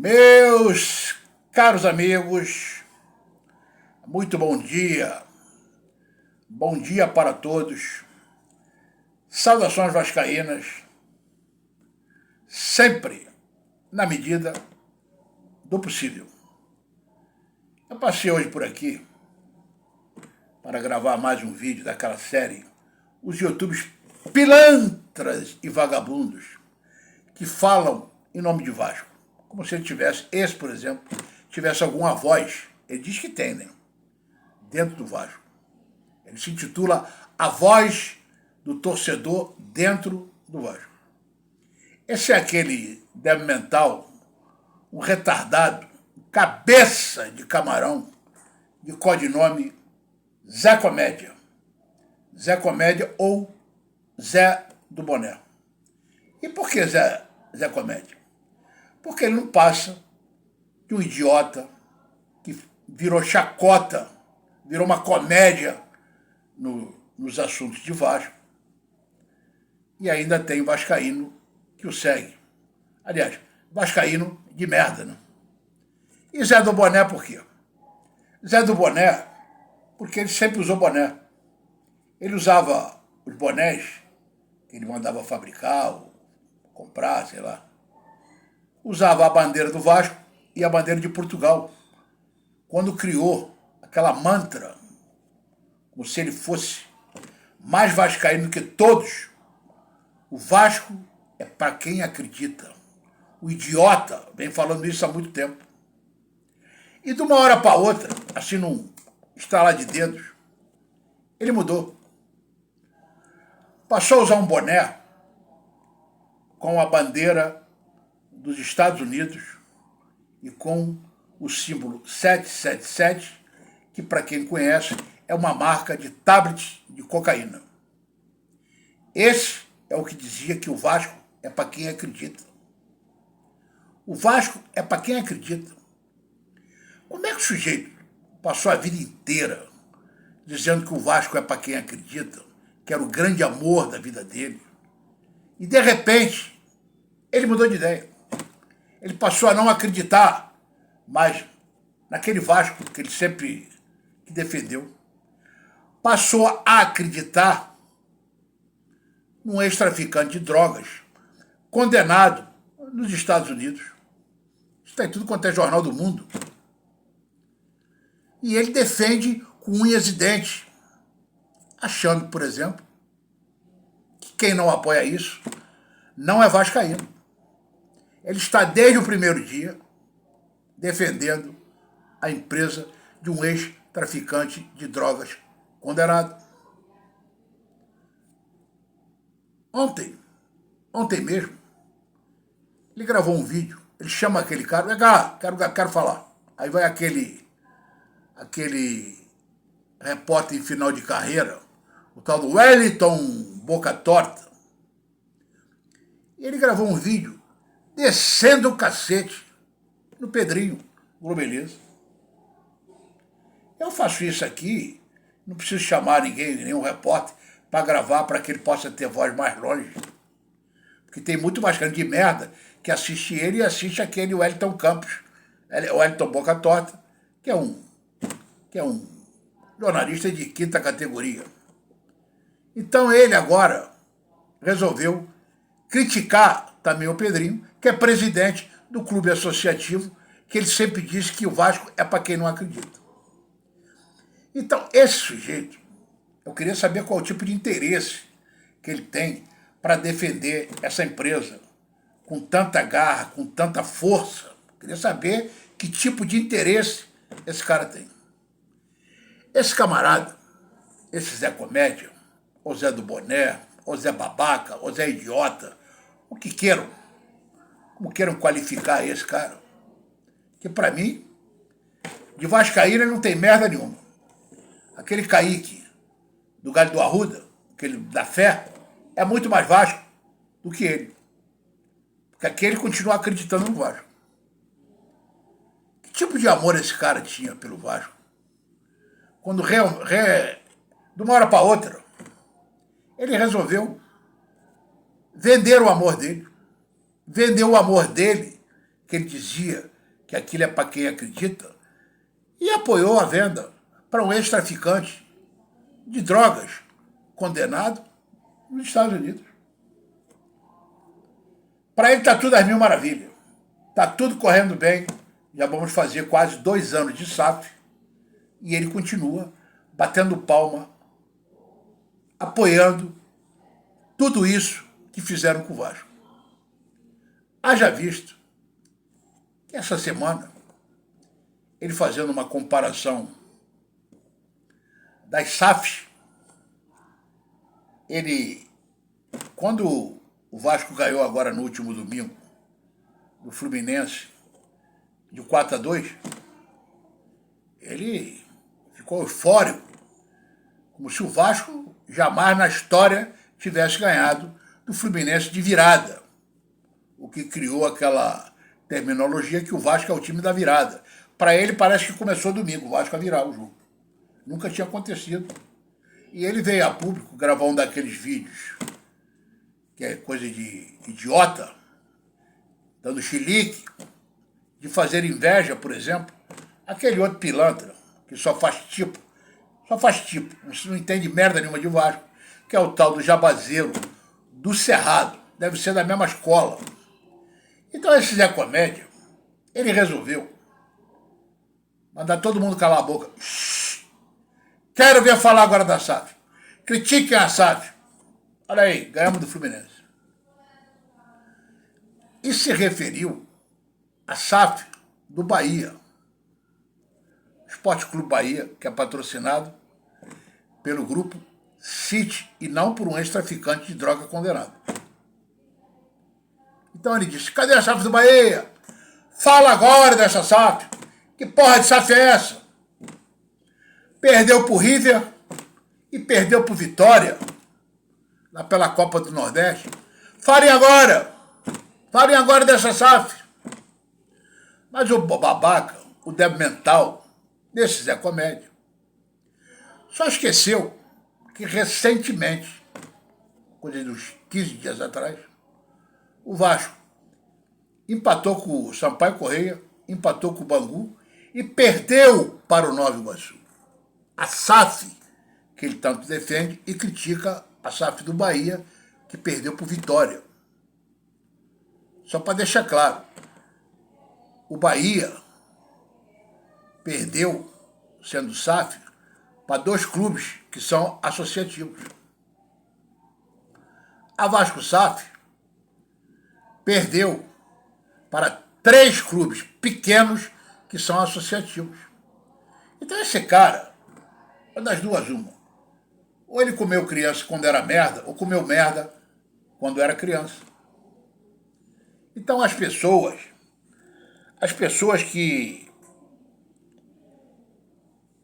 Meus caros amigos, muito bom dia. Bom dia para todos. Saudações vascaínas, sempre na medida do possível. Eu passei hoje por aqui para gravar mais um vídeo daquela série, os YouTubers pilantras e vagabundos que falam em nome de Vasco. Como se ele tivesse, esse por exemplo, tivesse alguma voz. Ele diz que tem, né? Dentro do Vasco. Ele se intitula A Voz do Torcedor Dentro do Vasco. Esse é aquele débil mental, um retardado, cabeça de camarão, de codinome Zé Comédia. Zé Comédia ou Zé do Boné. E por que Zé Comédia? Porque ele não passa de um idiota que virou chacota, virou uma comédia nos assuntos de Vasco. E ainda tem vascaíno que o segue. Aliás, vascaíno de merda, né? E Zé do Boné por quê? Zé do Boné, porque ele sempre usou boné. Ele usava os bonés que ele mandava fabricar ou comprar, sei lá. Usava a bandeira do Vasco e a bandeira de Portugal. Quando criou aquela mantra, como se ele fosse mais vascaíno que todos, o Vasco é para quem acredita. O idiota vem falando isso há muito tempo. E de uma hora para outra, assim num estalar de dedos, ele mudou. Passou a usar um boné com a bandeira dos Estados Unidos e com o símbolo 777, que para quem conhece é uma marca de tablet de cocaína. Esse é o que dizia que o Vasco é para quem acredita. O Vasco é para quem acredita. Como é que o sujeito passou a vida inteira dizendo que o Vasco é para quem acredita, que era o grande amor da vida dele, e de repente ele mudou de ideia? Ele passou a não acreditar mais naquele Vasco que ele sempre defendeu. Passou a acreditar num ex-traficante de drogas condenado nos Estados Unidos. Isso está em tudo quanto é jornal do mundo. E ele defende com unhas e dentes, achando, por exemplo, que quem não apoia isso não é vascaíno. Ele está desde o primeiro dia defendendo a empresa de um ex-traficante de drogas condenado. Ontem mesmo, ele gravou um vídeo, ele chama aquele cara, vem cá, quero falar. Aí vai aquele repórter em final de carreira, o tal do Wellington Boca Torta. E ele gravou um vídeo descendo o cacete no Pedrinho Globeleza. Eu faço isso aqui, não preciso chamar ninguém, nenhum repórter, para gravar para que ele possa ter voz mais longe. Porque tem muito mais cara de merda que assiste ele e assiste aquele Wellington Campos, o Wellington Boca Torta, que é um jornalista de quinta categoria. Então ele agora resolveu criticar também o Pedrinho, que é presidente do clube associativo, que ele sempre diz que o Vasco é para quem não acredita. Então, esse sujeito, eu queria saber qual o tipo de interesse que ele tem para defender essa empresa com tanta garra, com tanta força. Eu queria saber que tipo de interesse esse cara tem. Esse camarada, esse Zé Comédia, ou Zé do Boné, ou Zé Babaca, ou Zé Idiota, o que queiram, como queiram qualificar esse cara, que para mim, de vascaíno ele não tem merda nenhuma. Aquele Kaique do Galho do Arruda, aquele da Fé, é muito mais Vasco do que ele. Porque aquele continua acreditando no Vasco. Que tipo de amor esse cara tinha pelo Vasco? Quando de uma hora para outra, ele resolveu vender o amor dele. Vendeu o amor dele, que ele dizia que aquilo é para quem acredita, e apoiou a venda para um ex-traficante de drogas condenado nos Estados Unidos. Para ele está tudo às mil maravilhas. Está tudo correndo bem. Já vamos fazer quase 2 anos de SAF. E ele continua batendo palma, apoiando tudo isso que fizeram com o Vasco. Haja visto que essa semana, ele fazendo uma comparação das SAFs, ele, quando o Vasco ganhou agora no último domingo, do Fluminense, de 4-2, ele ficou eufórico, como se o Vasco jamais na história tivesse ganhado do Fluminense de virada, o que criou aquela terminologia que o Vasco é o time da virada. Para ele parece que começou domingo, o Vasco a virar o jogo. Nunca tinha acontecido. E ele veio a público gravar um daqueles vídeos, que é coisa de idiota, dando chilique, de fazer inveja, por exemplo, aquele outro pilantra, que só faz tipo, não entende merda nenhuma de Vasco, que é o tal do Jabazeiro, do Cerrado, deve ser da mesma escola. Então esse Zé Comédia, ele resolveu mandar todo mundo calar a boca. Shhh. Quero ver falar agora da SAF. Critiquem a SAF. Olha aí, ganhamos do Fluminense. E se referiu à SAF do Bahia. Esporte Clube Bahia, que é patrocinado pelo grupo City e não por um ex-traficante de droga condenado. Então ele disse, cadê a SAF do Bahia? Fala agora dessa SAF. Que porra de SAF é essa? Perdeu pro River e perdeu pro Vitória, lá pela Copa do Nordeste. Falem agora dessa SAF. Mas o babaca, o débil mental desse Zé Comédia, só esqueceu que recentemente, coisa de uns 15 dias atrás, o Vasco empatou com o Sampaio Corrêa, empatou com o Bangu e perdeu para o Nova Iguaçu. A SAF, que ele tanto defende e critica a SAF do Bahia, que perdeu para o Vitória. Só para deixar claro, o Bahia perdeu, sendo SAF, para 2 clubes que são associativos. A Vasco SAF perdeu para 3 clubes pequenos que são associativos. Então esse cara, é das duas uma. Ou ele comeu criança quando era merda, ou comeu merda quando era criança. Então as pessoas que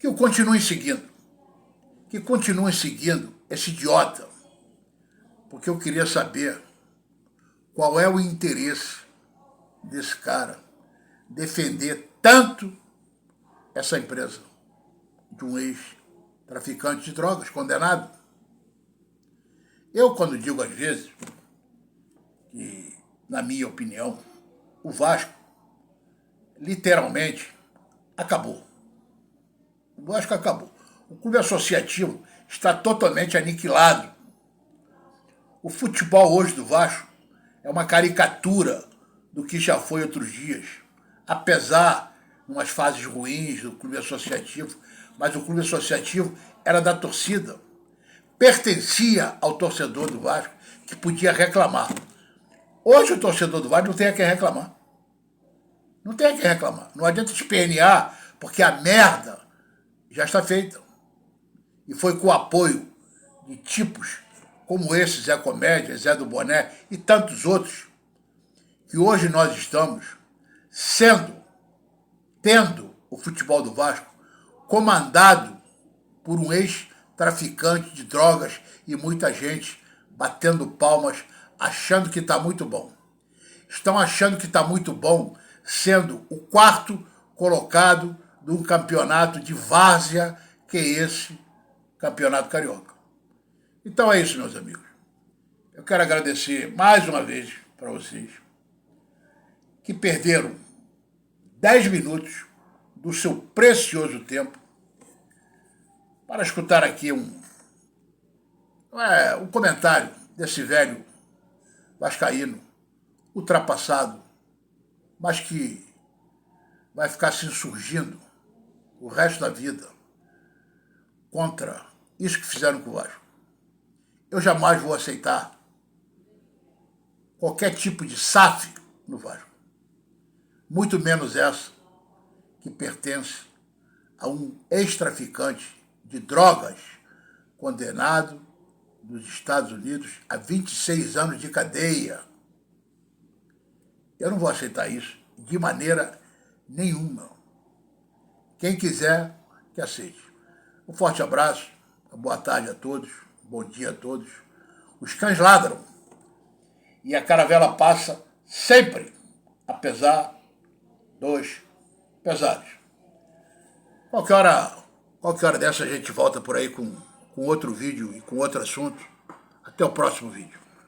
o continuem seguindo, esse idiota, porque eu queria saber qual é o interesse desse cara defender tanto essa empresa de um ex-traficante de drogas condenado. Eu, quando digo às vezes que, na minha opinião, o Vasco literalmente acabou. O Vasco acabou. O clube associativo está totalmente aniquilado. O futebol hoje do Vasco é uma caricatura do que já foi outros dias. Apesar, umas fases ruins do clube associativo, mas o clube associativo era da torcida. Pertencia ao torcedor do Vasco, que podia reclamar. Hoje o torcedor do Vasco não tem a quem reclamar. Não tem a quem reclamar. Não adianta espernear, porque a merda já está feita. E foi com o apoio de tipos como esse Zé Comédia, Zé do Boné e tantos outros, que hoje nós estamos tendo o futebol do Vasco comandado por um ex-traficante de drogas e muita gente batendo palmas, achando que está muito bom. Estão achando que está muito bom, sendo o 4º colocado de um campeonato de várzea, que é esse campeonato carioca. Então é isso, meus amigos. Eu quero agradecer mais uma vez para vocês que perderam 10 minutos do seu precioso tempo para escutar aqui um comentário desse velho vascaíno, ultrapassado, mas que vai ficar se insurgindo o resto da vida contra isso que fizeram com o Vasco. Eu jamais vou aceitar qualquer tipo de SAF no Vasco. Muito menos essa que pertence a um ex-traficante de drogas condenado nos Estados Unidos a 26 anos de cadeia. Eu não vou aceitar isso de maneira nenhuma. Quem quiser, que aceite. Um forte abraço, uma boa tarde a todos, bom dia a todos. Os cães ladram e a caravela passa sempre, apesar dos pesados. Qualquer hora dessa a gente volta por aí com outro vídeo e com outro assunto. Até o próximo vídeo.